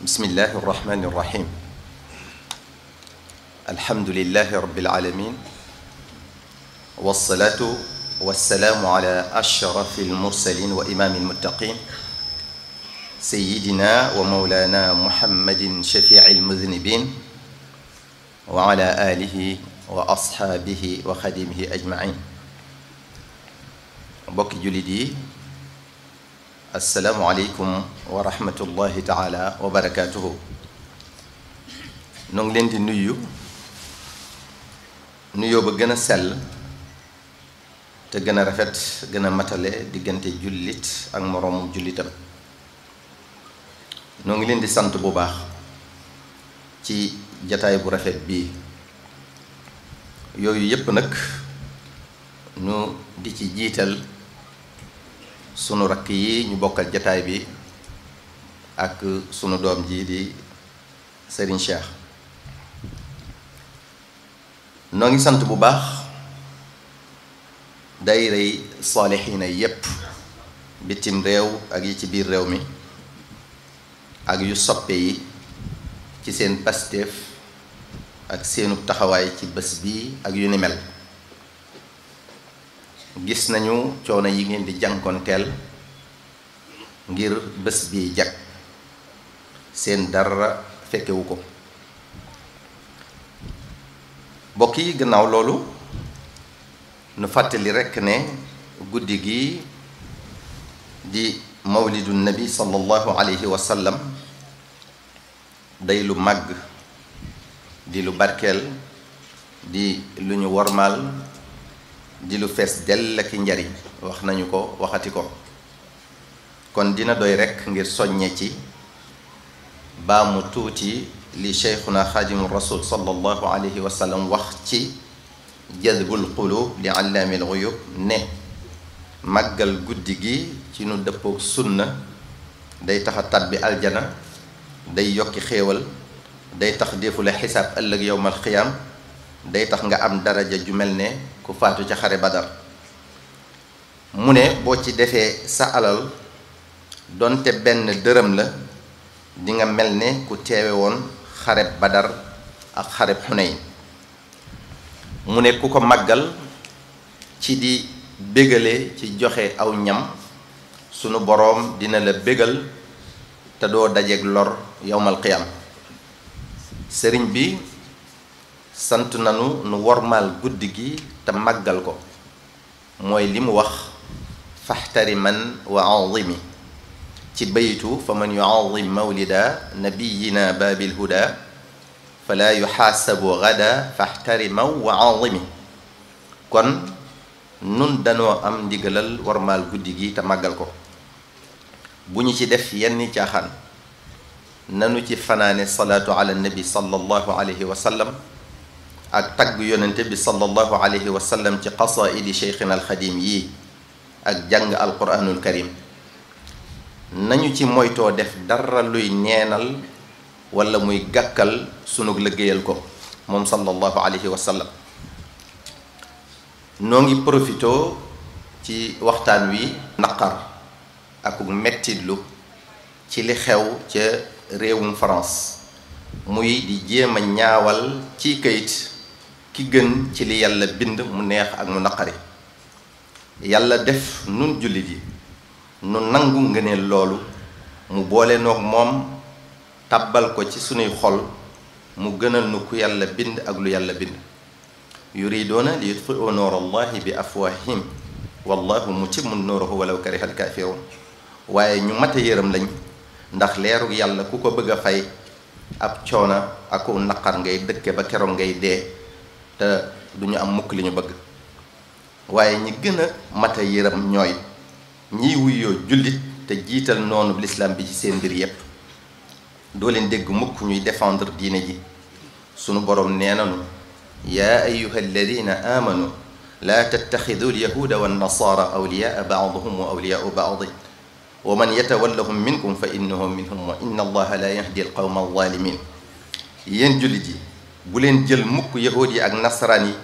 بسم الله الرحمن الرحيم الحمد لله رب العالمين والصلاة والسلام على أشرف المرسلين وإمام المتقين سيدنا ومولانا محمد شفيع المذنبين وعلى آله وأصحابه وخديمه أجمعين بوك جلدي السلام عليكم ورحمة الله تعالى وبركاته نون لين دي نيو با گنا سل te gëna rafet gëna matale digënté julit ak morom julitam no ngi leen di sant bu baax ci jotaay bu rafet bi yoyu yépp nak nu di ci jital sunu rakk yi ñu bokkal jotaay bi ak sunu doom ji di Serigne Cheikh no ngi sant bu baax dayray salihina yépp bitim réew ak yi ci biir réew mi ak yu soppe yi ci seen Pastef ak seenu taxawaay ci bés bi ak yu ni mel gis nañu coono yi ngeen di jànkonteel ngir bés bi jag seen dara fekkewu ko bokk yi gannaaw loolu nu fàttali rekk ne guddi gi di mawlidu nabi sallallahu alayhi wa sallam day lu màgg di lu barkeel di lu ñu wormaal di lu fees dell ak njariñ wax nañu ko waxati ko kon dina doy rekk ngir soññe ci baamu tuuti li cheikhuna xaadimu rasul sallallahu alayhi wa sallam wax ci jadbul qulub li allaamil ghuyub ne màggal guddi gi ci nu dëppook sunna day tax a tàbbi aljana day yokki xéewal day tax defu la xisaab ëllëg yowmal xiyaam day tax nga am daraja ju mel ne ku faatu ca xare badar mu ne boo ci defee sa alal donte benn dërëm la di nga mel ne ku teewe woon xareb badar ak xareb xuneyn mu ne ku ko màggal ci di bégale ci joxe aw ñam sunu boroom dina la bégal te doo dajeeg lor yowmal qiyaam sëriñ bi sant nanu nu wormaal guddi gi te màggal ko mooy li mu wax faxtariman wa azimi ci baytu fa man yuazim mawlida nabiyina baabil huda fala yuxaasabu gada faxtariman wa azimi kon nun danoo am ndigalal wormaal guddi gi te màggal ko bu ñu ci def yenn caaxaan nanu ci fanaane salaatu ala nabi sallallahu alayhi wa sallam ak tagg yonente bi sallallahu alayhi wa sallam ci qasaidi cheikhina alxadim yii ak jàng alquranul karim nañu ci moytoo def dara luy neenal wala muy gàkkal sunu liggéeyal ko moom sallallahu alayhi wa sallam noo ngi profitoo ci waxtaan wi naqar ak mettitlu ci li xew ca réewum France muy di jéem a ñaawal ci kayit ki gën ci li yàlla bind mu neex ak mu naqari yàlla def nun jullit yi nu nangu ngëneel loolu mu boole noog moom tàbbal ko ci sunuy xol mu gënal nu ku yàlla bind ak lu yàlla bind yuriduuna li yutfi'u nuura allahi bi afwahihim wallahu mutimmu nuurahu walaw kariha alkaafiruun waaye ñu mata yërëm lañ ndax leeru yàlla ku ko bëgg a fay ab coona aku naqar ngay dëkke ba keroog ngay dee te duñu am mukk li ñu bëgg waaye ñi gën a mata yërëm ñooy ñiy wuyoo jullit te jiital noonu lislaam bi ci seen mbir yépp doo leen dégg mukk ñuy défendre diine ji sunu boroom nee nanu yaa ayuha alladina amanu laa tattaxidu alyahuuda wannasaara awliyaa baaduhum wa awliyaau baadi wa man yatawallahum minkum fa innahum minhum wa inna allaha la yahdi alqawma alzalimin yéen jullit yi bu leen jël mukk yahuud yi ak nasaraan yi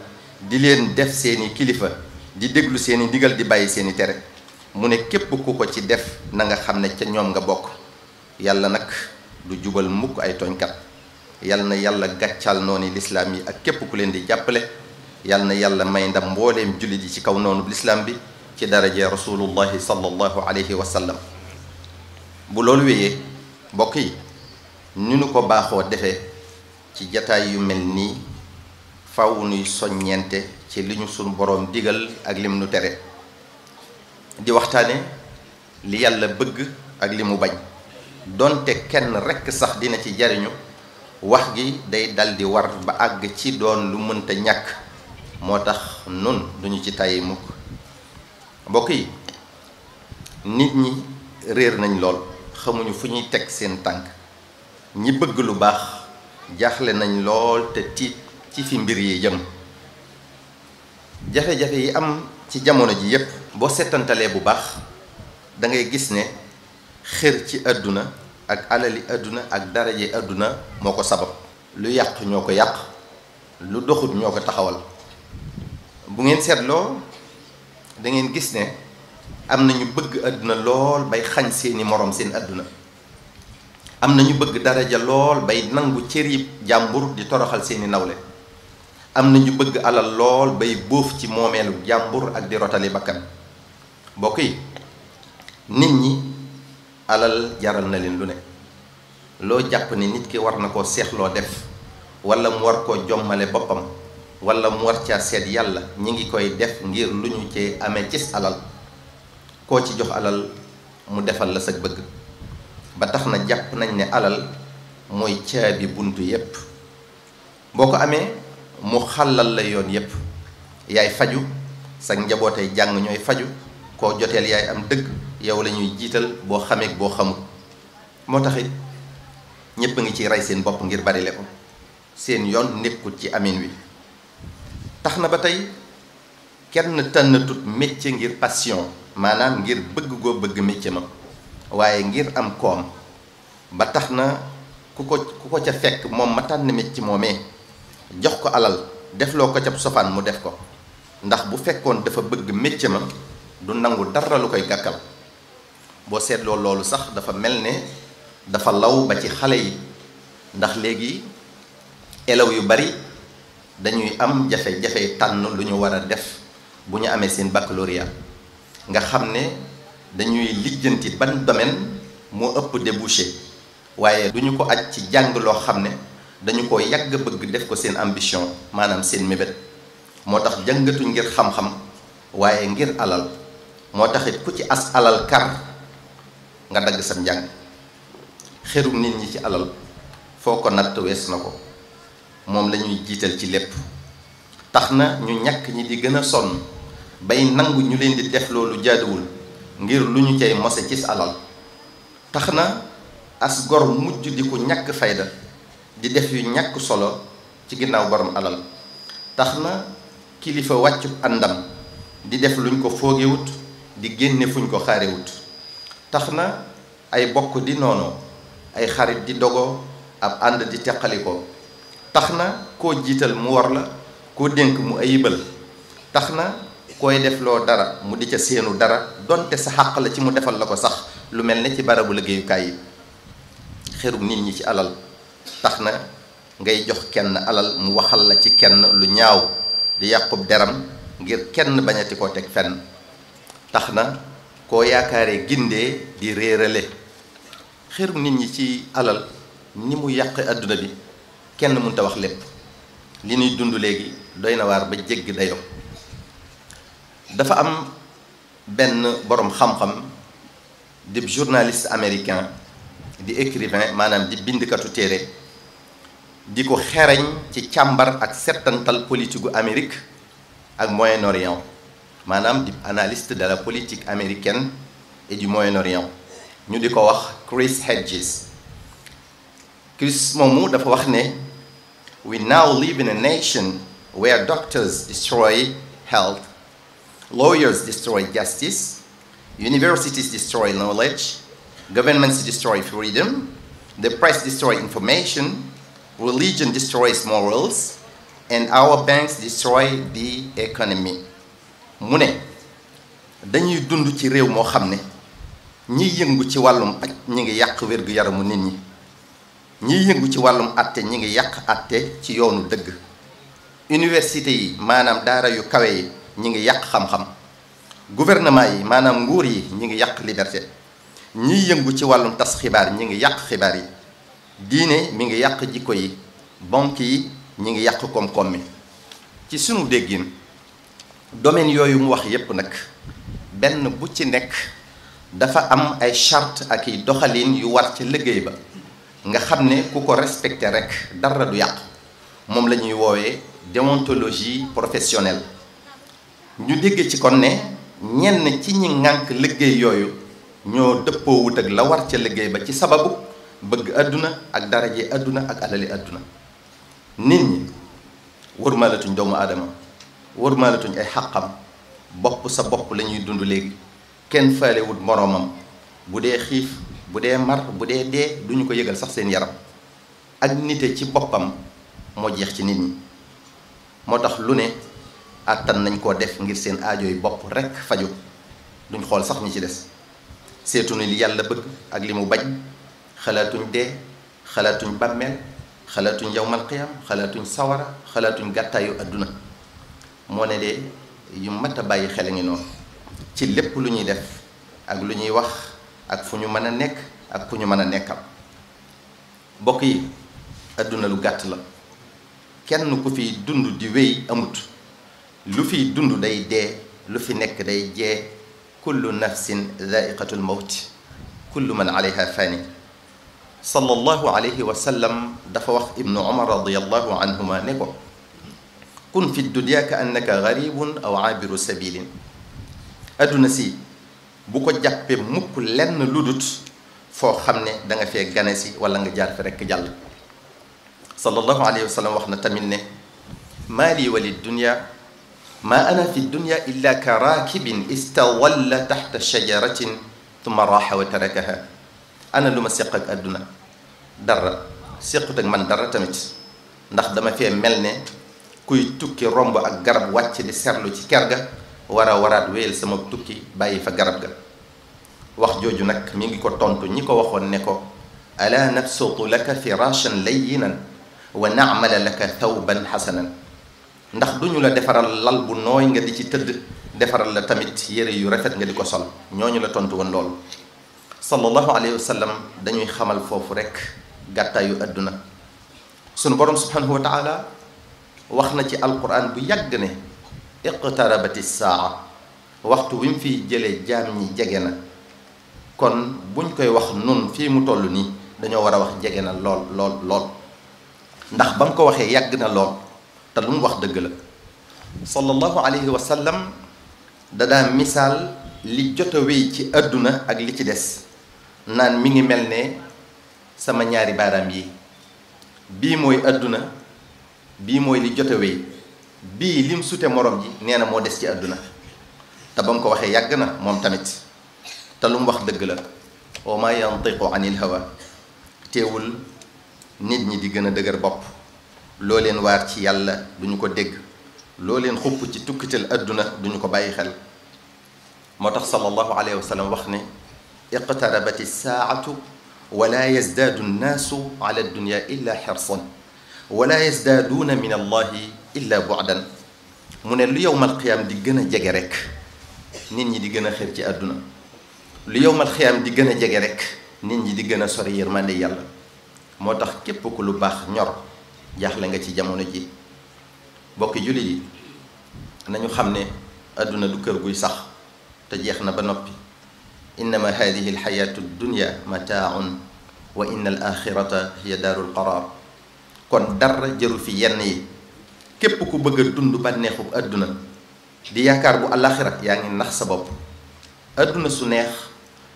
di leen def seeni kilifa di déglu seeni ndigal di bàyyi seeni tere mu ne képp ku ko ci def na nga xam ne ca ñoom nga bokk yàlla nag du jubal mukk ay tooñkat. yal na yàlla gàccal noonu lislaam yi ak képp ku leen di jàppale. yal na yàlla may ndam mbooleem jullit yi ci kaw noonu lislaam bi ci daraje rasulullahi sallallahu alayhi wa sallam. bu loolu wéyee mbokk yi ñu nu ko baaxoo defee ci jataay yu mel nii faw nuy soññeente ci li ñu sunu boroom digal ak lim nu tere, di waxtaane li yàlla bëgg ak li mu bañ. donte kenn rekk sax dina ci jariñu wax gi day daldi war ba àgg ci doon lu mënta ñàkk, moo tax nun duñu ci tàyyi mukk. mbokk yi nit ñi réer nañ lool, xamuñu fu ñuy teg seen tànk. ñi bëgg lu baax jaaxle nañ lool te tiit ci fi mbir yi jëm. jafe-jafe yi am ci jamono ji yépp boo seetantalee bu baax da ngay gis ne xër ci àdduna ak alali àdduna ak daraje àdduna moo ko sabab. lu yàq ñoo ko yàq, lu doxut ñoo ko taxawal. bu ngeen seetloo da ngeen gis ne am na ñu bëgg àdduna lool bay xañ seeni moroom seen àdduna. am na ñu bëgg daraja lool bay nangu cëri jàmbur di toroxal seeni nawle. am na ñu bëgg alal lool bay bóof ci moomeelu jàmbur ak di rotali bakkan. mbokk yi nit ñi alal jaral na leen lu ne. loo jàpp ni nit ki war na koo seexloo def wala mu war koo jommale boppam wala mu war caa seet yàlla, ñi ngi koy def ngir lu ñu cee amee cis alal. koo ci jox alal mu defal la sag bëgg. ba tax na jàpp nañ ne alal mooy caabi buntu yépp. boo ko amee mu xàllal la yoon yépp. yaay faju sag njabootay jàng ñooy faju, koo joteel yaay am dëgg, yow la ñuy jiital boo xamee boo xamul. moo taxit ñépp a ngi ci rey seen bopp ngir barile ko, seen yoon nekkul ci amin wi. tax na ba tey kenn tànnatut métier ngir passion, maanaam ngir bëgg goo bëgg métier ma, waaye ngir am koom. ba tax na ku ko ca fekk moom ma tànn métier moomee jox ko alal defloo ko ca sofaan mu def ko. ndax bu fekkoon dafa bëgg métier ma du nangu dara lu koy gàkkal. boo seetloo loolu sax dafa mel ne dafa law ba ci xale yi, ndax léegi élèves yu bari dañuy am jafe-jafe tànn lu ñu war a def bu ñu amee seen baccalauréat. nga xam ne dañuy lijjanti ban domaine moo ëpp débouché, waaye du ñu ko aj ci jàng loo xam ne dañu ko yàgg bëgg def ko seen ambition, maanaam seen mébét. moo tax jàngatuñ ngir xam-xam waaye ngir alal. moo taxit ku ci as alal kar nga dagg sam njàng. xerum nit ñi ci alal foo ko natt wees na ko, moom la ñuy jiital ci lépp. tax na ñu ñàkk ñi di gën a sonn bay nangu ñu leen di def loolu jaaduwul ngir lu ñu cay mose ci alal. tax na as gor mujj di ko ñàkk fayda di def yu ñàkk solo ci ginnaaw borom alal. tax na kilifa wàccu àndam di def luñ ko foogewut, di génne fuñ ko xaarewut. tax na ay bokk di noonu, ay xarit di dogo, ab ànd di teqalikoo. tax na koo jiital mu war la, koo dénk mu ayibal. tax na koy def loo dara mu di ca seenu dara, donte sa xàq la ci mu defal la ko sax, lu mel ne ci barabu liggéeyukaay yi. xerum nit ñi ci alal tax na ngay jox kenn alal mu waxal la ci kenn lu ñaaw, di yàqub deram ngir kenn bañati koo teg fenn. tax na koo yaakaaree gindee di réerale. xerum nit ñi ci alal ni mu yàq àdduna bi kenn mënta wax lépp. li ñuy dund léegi doy na waar ba jéggi dayo. dafa am benn boroom xam-xam di journaliste américain, di écrivain, maanaam di bindkatu téere, di ko xereñ ci càmbar ak settantal politique gu Amérique ak Moyen-Orient, maanaam di analyste de la politique américaine et du Moyen-Orient. ñu di ko wax Chris Hedges. Chris moomu dafa wax ne we now live in a nation where doctors destroy health, lawyers destroy justice, universities destroy knowledge, governments destroy freedom, the press destroy information, religion destroys morals, and our banks destroy the economy. mu ne dañuy dund ci réew moo xam ne ñiy yëngu ci wàllum paj ñi ngi yàq wér-gu-yaramu nit ñi, ñiy yëngu ci wàllum atte ñi ngi yàq atte ci yoonu dëgg. université yi maanaam daara yu kawe yi ñi ngi yàq xam-xam. gouvernement yi maanaam nguur yi ñi ngi yàq liberté. ñiy yëngu ci wàllum tas xibaar ñi ngi yàq xibaar yi. diine mi ngi yàq jikko yi. banque yi ñi ngi yàq koom-koom mi. ci sunu déggin domaine yooyu mu wax yépp nag benn bu ci nekk dafa am ay charte ak i doxalin yu war ca liggéey ba nga xam ne ku ko respecté rek dara du yàqu. moom la ñuy woowee déontologie professionnelle. ñu dégg ci kon ne ñenn ci ñi ŋànk liggéey yooyu ñoo dëppoo wut ak la war ca liggéey ba ci sababu bëgg àdduna ak daraje àdduna ak alali àdduna. nit ñi wërmaalatuñ doomu aadama wërmaalatuñ ay xàqam bopp sa bopp la ñuy dund léegi kenn faalewut moroomam bu dee xiif bu dee mar bu dee dee duñu ko yëgal sax seen yaram ak nite ci boppam moo jeex ci nit ñi. moo tax lu ne àttan nañ koo def ngir seen aajooy bopp rekk faju duñ xool sax ñi ci des seetu ni li yàlla bëgg ak li mu bañ xalaatuñ dee xalaatuñ bàmmeel xalaatuñ yawmal qiyaam xalaatuñ sawara xalaatuñ gàttaayu àdduna. moo ne de yu mat a bàyyi xel a ngi noonu ci lépp lu ñuy def ak lu ñuy wax ak fu ñu mën a nekk ak fu ñu mën a nekkal. mbokk yi àdduna lu gàtt la kenn ku fiy dund di wéy amut. lu fiy dund day dee lu fi nekk day jee kullu nafsin dhaiqatul mawt kullu man alayha fani. sallallahu alayhi wa sallam dafa wax ibnu umar radiyallahu anhuma ne ko kun fi dunya ka annaka garibun aw abiru sabilin. adduna si bu ko jàppee mukk lenn ludut foo xam ne da nga fee gane si wala nga jaar fi rekk jàll. sallallahu alayhi wa sallam wax na tamit ne maa lii wa liddunya maa ana fi dunya illa ka raakibin istawalla taxta shajaratin tumma raaxa wa tarakaha. ana lu ma séq ak adduna dara séqut ak man dara tamit ndax dama fee mel ne kuy tukki romb ak garab wàcc di serlu ci ker ga war a waraat wéyal sama tukki bàyyi fa garab ga. wax jooju nag mi ngi ko tontu ñi ko waxoon ne ko ala nabsutu laka firashan layyinan wa naamala laka thawban xasanan. ndax duñu la defaral lal bu nooy nga di ci tëdd defaral la tamit yére yu rafet nga di ko sol. ñooñu la tontu woon loolu. sallallahu alayhi wa sallam dañuy xamal foofu rekk gàttaayu àdduna. sunu borom subhanahu wa taala wax na ci alquran bu yàgg ne iqtarabati saa waxtu wi mu fiy jëlee jaam ñi jege na. kon buñ koy wax nun fii mu toll nii dañoo war a wax jege na lool lool lool ndax ba mu ko waxee yàgg na lool te lu mu wax dëgg la. sallallahu alayhi wa sallam da daa misaal li jot a wéy ci àdduna ak li ci des naan mi ngi mel ne sama ñaari baaraam yi bii mooy àdduna bii mooy li jot a wéy bii lim sute morom ji nee na moo des ci àdduna. te ba mu ko waxee yàgg na moom tamit te lu mu wax dëgg la. wa ma yantiqu anil hawa teewul nit ñi di gën a dëgër bopp. loo leen waar ci yàlla duñu ko dégg loo leen xupp ci tukkital àdduna duñu ko bàyyi xel. moo tax sallallahu alayhi wa sallam wax ne iqtarabati saatu wala yazdaadu nnaasu ala dunya illa xirsan wala yazdaaduna min allahi illa bu'dan. mu ne lu yowmal xiyaam di gën a jege rek nit ñi di gën a xër ci àdduna. lu yowmal xiyaam di gën a jege rek nit ñi di gën a sori yërmande yàlla. moo tax képp ku lu baax ñor jaaxle nga ci jamono ji. bokki jullit yi nañu xam ne àdduna du kër guy sax te jeex na ba noppi. innama hadihi alxayatu dunya mataaun wa inna al axirata hiya daarul qaraar. kon dara jëru fi yenn yi. képp ku bëgg a dund bànneexu àdduna di yaakaar bu alaxira yaa ngi nax sa bopp. àdduna su neex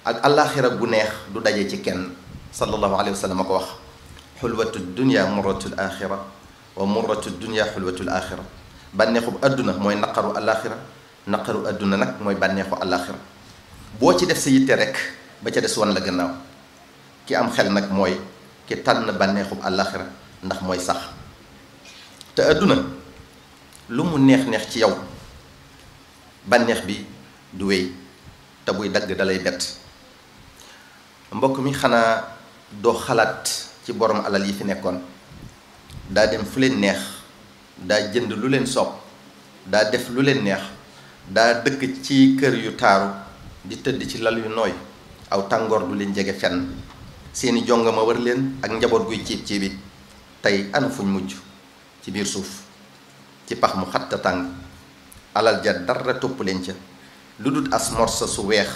ak alaxira bu neex du daje ci kenn. sallallahu alayhi wa sallam a ko wax xulwatu dunya murratul axira wa murratu dunya xulwatul axira. bànneexu àdduna mooy naqaru alaxira naqaru àdduna nag mooy bànneexu alaxira. boo ci def sa yitte rek ba ca des wan la gannaaw. ki am xel nag mooy ki tànn bànneexu alaxira ndax mooy sax. te àdduna lu mu neex-neex ci yow bànneex bi du wéy te buy dagg dalay bett. mbokk mi xanaa doo xalaat ci borom alal yi fi nekkoon daa dem fu leen neex daa jënd lu leen soob daa def lu leen neex daa dëkk ci kër yu taaru di tëdd ci lal yu nooy aw tàngoor du leen jege fenn seeni jongama wër leen ak njaboot guy ciib ciibi tey ana fuñ mujj ci biir suuf ci pax mu xatta tàng alal ja dara topp leen ca lu dul as morsa su weex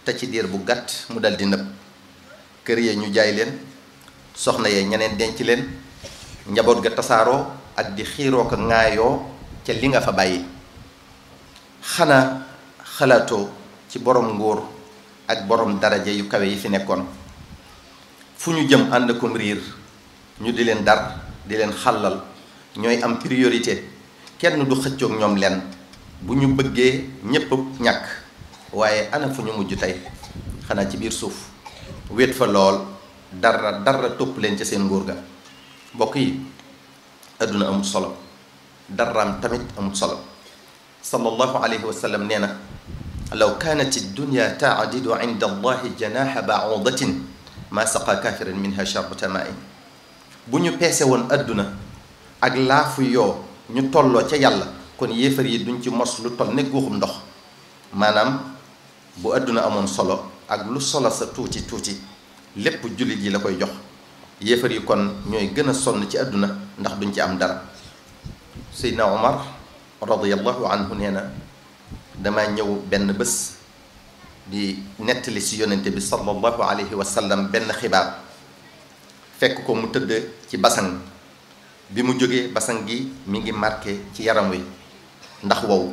te ci diir bu gàtt mu dal di nëb kër yee ñu jaay leen soxna yee ñeneen denc leen njaboot ga tasaaroo ak di xiiroo ko ŋaayoo ca li nga fa bàyyi xanaa xalaatoo ci borom nguur ak borom daraja yu kawe yi fi nekkoon fu ñu jëm ànd kom riir ñu di leen dar di leen xàllal ñooy am priorité kenn du xëccoog ñoom lenn bu ñu bëggee ñépp ñàkk waaye ana fu ñu mujj tey xanaa ci biir suuf wéet fa lool dara topp leen ca seen nguur ga mbokk yi adduna amul solo daraam tamit amul solo sallallahu alayhi wa sallam nee na law kaanat ad-dunya taadidu inda allahi janaha ba'udatin ma saqa kafiran minha sharbata ma'in bu ñu peese woon adduna ak laafu yoo ñu tolloo ca yàlla kon yéefar yi duñ ci mos lu toll ne guuxum ndox maanaam bu adduna amoon solo ak lu solo sa tuuti tuuti lépp jullit yi la koy jox yéefar yi kon ñooy gën a sonn ci adduna ndax duñ ci am dara Seydina Omar radiyallahu anhu nee na dama ñëw benn bés di nettali si yonente bi sallallahu alayhi wa sallam benn xibaar fekk ko mu tëdd ci basang bi mu jógee basang gi mi ngi marqué ci yaram wi ndax wow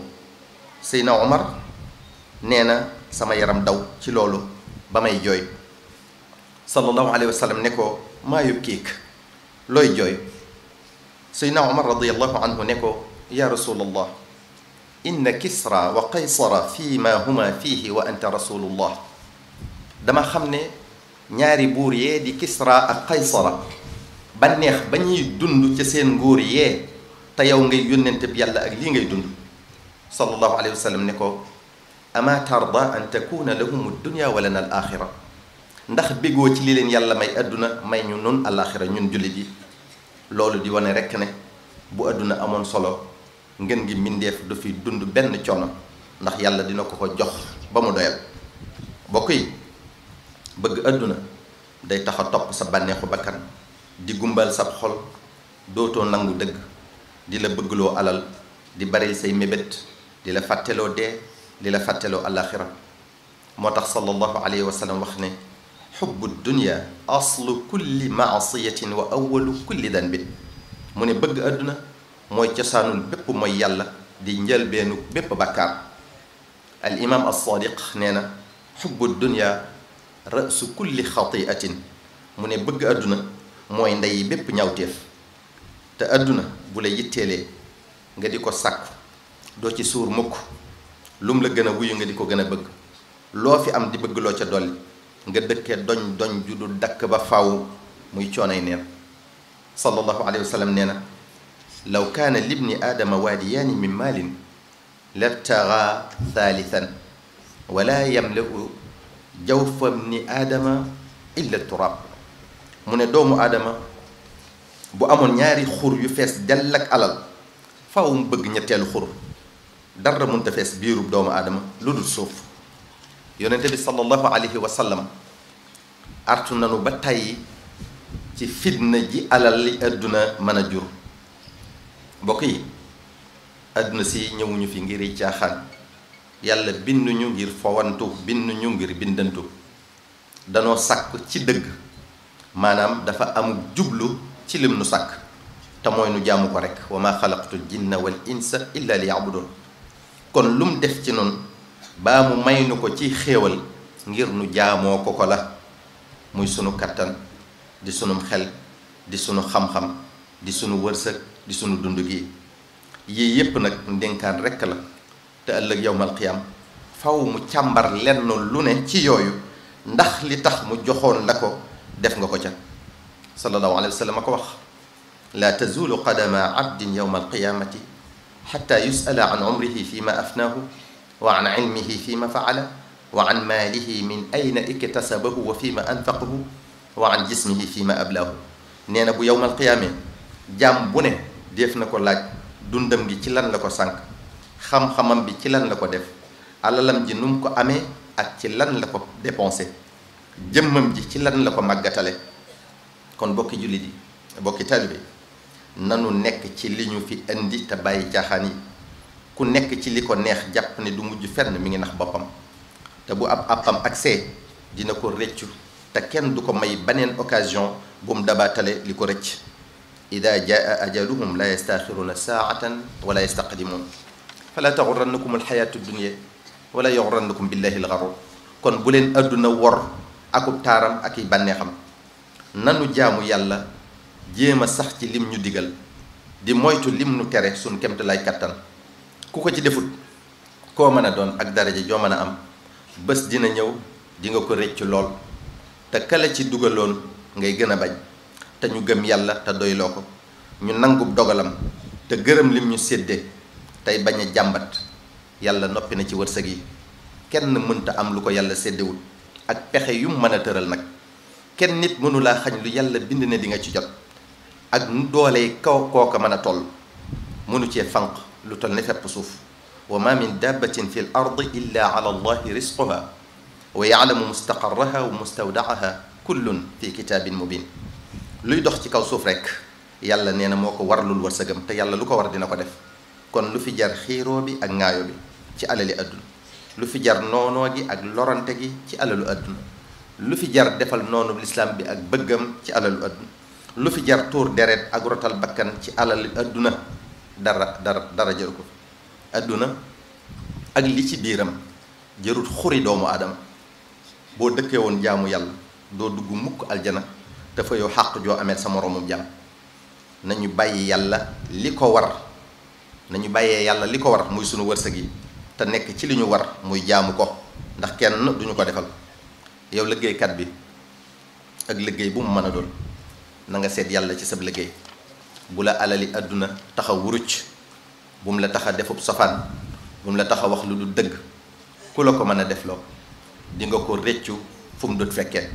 Seydina Omar nee na sama yaram daw ci loolu ba may jooy sallallahu alayhi wa sallam ne ko maa yubkiik looy jooy Seydina Omar radiyallahu anhu ne ko ya rasulallah inna kisra wa qaysara fii ma huma fiihi wa anta rasulullah dama xam ne ñaari buur yee di kisra ak qaysara banneex ba ñuy dund ca seen nguur yee te yow ngay yónnente bi yàlla ak lii ngay dund sallallahu alayhi wa sallam ne ko ama tarda an takuna lahum dunya wa lana al axira ndax bégoo ci li leen yàlla may adduna may ñu nun alaxira ñun jullit yi loolu di wane rekk ne bu adduna amoon solo ngeen gi mbindeef du fi dund benn coono ndax yàlla dina ko ko jox ba mu doyal bokk yi bëgg adduna day tax a topp sa bànneexu bakkan di gumbal sab xol dootoo nangu dëgg di la bëggloo alal di bari say mébét di la fàtteloo dee di la fàtteloo alaxira moo tax sallallahu alayhi wa sallam wax ne xubbu dunya aslu kulli maasiyatin wa awalu kulli danbin mu ne bëgg adduna mooy cosaanul bépp mooy yàlla di njëlbeenu bépp bàkkaar al imam as-sadiq nee na xubbu dunya rasu kulli xatiatin mu ne bëgg adduna mooy ndey bépp ñawteef te adduna bu la yitteelee nga di ko sàkku doo ci suur mukk lum la gën a wuyu nga di ko gën a bëgg loo fi am di bëgg loo ca dolli nga dëkkee doñ ju dul dakk ba faw muy coonay neen sallallahu alayhi wa sallam nee na law kaana libni aadama waadiyaani min maalin labtagaa thalithan wala yamlau jawfa bni aadama illa turab mu ne doomu aadama bu amoon ñaari xur yu fees dell ak alal faw mu bëgg ñetteelu xur dara mënta fees biirub doomu aadama lu dul suuf yonente bi sallallahu alayhi wa sallam artu nanu ba tàyyi ci fitna ji alal li àdduna mën a jur mbokk yi àdduna si ñëwuñu fi ngir caaxaan yàlla binduñu ngir fowantu binduñu ngir bindantu danoo sàkk ci dëgg maanaam dafa amul jublu ci lim nu sàkk te mooy nu jaamu ko rek wa ma xalaqtu jinna wal insa illa li yabudun kon lum def ci noonu baa mu may nu ko ci xéewal ngir nu jaamoo ko la muy sunu kattan di sunum xel di sunu xam-xam di sunu wërsëg di sunu dund gi yii yépp nag ndénkaan rekk la te ëllëg yowmal qiyaam faw mu càmbar lenn lu ne ci yooyu ndax li tax mu joxoon la ko def nga ko ca sallallahu alayhi wa sallam a ko wax laa tazulu qadama abdin yowma alqiyamati xata yusala an umrihi fi ma afnaahu wa an ilmihi fi ma faala wa an maalihi min ayna iktasabahu wa fi ma anfaqahu wa an jismihi fi ma ablaahu nee na bu yowmal qiyaame jaam bu ne def na ko laaj dundam gi ci lan la ko sànq xam-xamam bi ci lan la ko def alalam ji nu mu ko amee ak ci lan la ko dépensé jëmmam ji ci lan la ko màggatale. kon bokki jullit yi bokki taalibe nanu nekk ci li ñu fi indi te bàyyi caaxaan yi. ku nekk ci li ko neex jàpp ne du mujj fenn mi ngi nax boppam te bu ab àppam accès dina ko rëccu te kenn du ko may beneen occasion bu mu dabaatale li ko rëcc. ida jaa ajaluhum la yastaxiruuna saatan wala yastaqdimuun fala taxurannakum alxayaatu dunia wala yaxurannakum billahi alxarur. kon bu leen adduna wor akub taaram ak i bànneexam nanu jaamu yàlla jéem a sax ci lim ñu digal di moytu lim nu tere suñ kemte lay kattan. ku ko ci defut koo mën a doon ak daraja joo mën a am bés dina ñëw di nga ko rëcc lool te kala ci dugaloon ngay gën a bañ. te ñu gëm yàlla te doyloo ko ñu nangub dogalam te gërëm lim ñu séddee tey bañ a jàmbat yàlla noppi na ci wërsëg yi. kenn mënta am lu ko yàlla séddewul ak pexe yu mën a tëral nag kenn nit mënulaa xañ lu yàlla bind ne di nga ci jot ak nu doolee kaw kooka mën a toll mënu cee fanq lu toll ne fepp suuf. wa ma min dabbatin fi l ardi illa ala allahi risquha wa yaalamu mustaqarraha wa mustawdaaha kullun fi kitaabin mubin. luy dox ci kaw suuf rek yàlla nee na moo ko warlul wërsëgam te yàlla lu ko war dina ko def. kon lu fi jar xiiroo bi ak ŋaayo bi ci alali àdduna lu fi jar noonoo gi ak lorante gi ci alalu àdduna lu fi jar defal noonu lislaam bi ak bëggam ci alalu àdduna lu fi jar tuur deret ak rotal bakkan ci alali àdduna dara jaru ko. àdduna ak li ci biiram jarut xuri doomu aadama. boo dëkkee woon jaamu yàlla doo dugg mukk aljana te fa yow xàq joo amee sa moroomum jaam. nañu bàyyi yàlla li ko war nañu bàyyee yàlla li ko war muy sunu wërsëg yi te nekk ci li ñu war muy jaamu ko ndax kenn duñu ko defal. yow liggéeykat bi ak liggéey bu mu mën a doon na nga seet yàlla ci sab liggéey. bu la alali àdduna tax a wuruc bu mu la tax a defub sofaan bu mu la tax a wax lu du dëgg ku la ko mën a defloo di nga ko réccu fu mu dut fekkee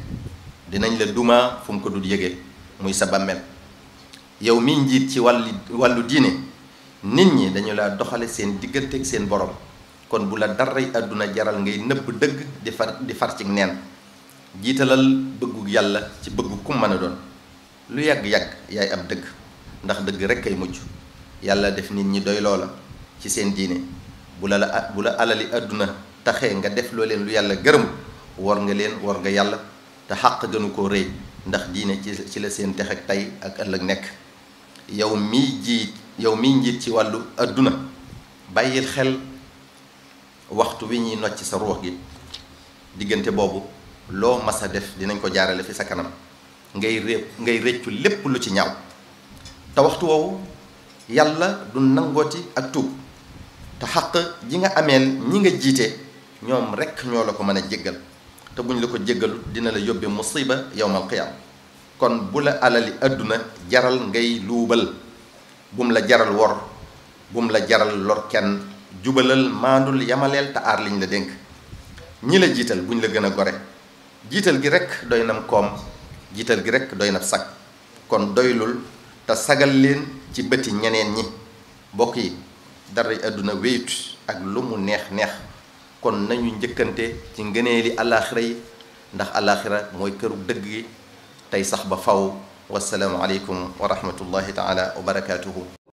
dinañ la duma fu mu ko dut yëgee muy sa bàmmeel. yow mi njiit ci wàllu diine nit ñi dañu la doxale seen diggante ak seen borom kon bu la daray àdduna jaral ngay nëbb dëgg di far ci neen. jiitalal bëggu yàlla ci bëggu kum mën a doon lu yàgg-yàgg yaay am dëgg ndax dëgg rek kay mujj. yàlla def nit ñi doy loola ci seen diine bu la alali àdduna taxee nga def loo leen lu yàlla gërëm war nga leen war nga yàlla te xàq gënu koo rëy ndax diine ci la seen tex ak tey ak ëllëg nekk. yow miy njiit ci wàllu àdduna bàyyil xel waxtu wi ñuy nocc sa ruux gi diggante boobu loo mas a def dinañ ko jaarale fi sa kanam ngay réccu lépp lu ci ñaaw te waxtu woowu yàlla du nangooti ak tuub te xaq ji nga ameel ñi nga jiite ñoom rekk ñoo la ko mën a jéggal te buñ la ko jéggalu dina la yóbbe musiba yawmal qiyaama. kon bu la alali àdduna jaral ngay luubal bum la jaral wor bum la jaral lor kenn jubalal maandul yamaleel te aar liñ la dénk. ñi la jiital buñ la gën a gore jiital gi rekk doy nam koom jiital gi rekk doy na sag kon doylul te sagal leen ci bëti ñeneen ñi. mbokk yi dara àdduna wéyut ak lu mu neex neex kon nañu njëkkante ci ngëneeli alaaxira yi ndax alaaxira mooy këru dëgg gi tey sax ba faw. wassalaamu aleykum wa rahmatullahi taala wa barakaatuhu.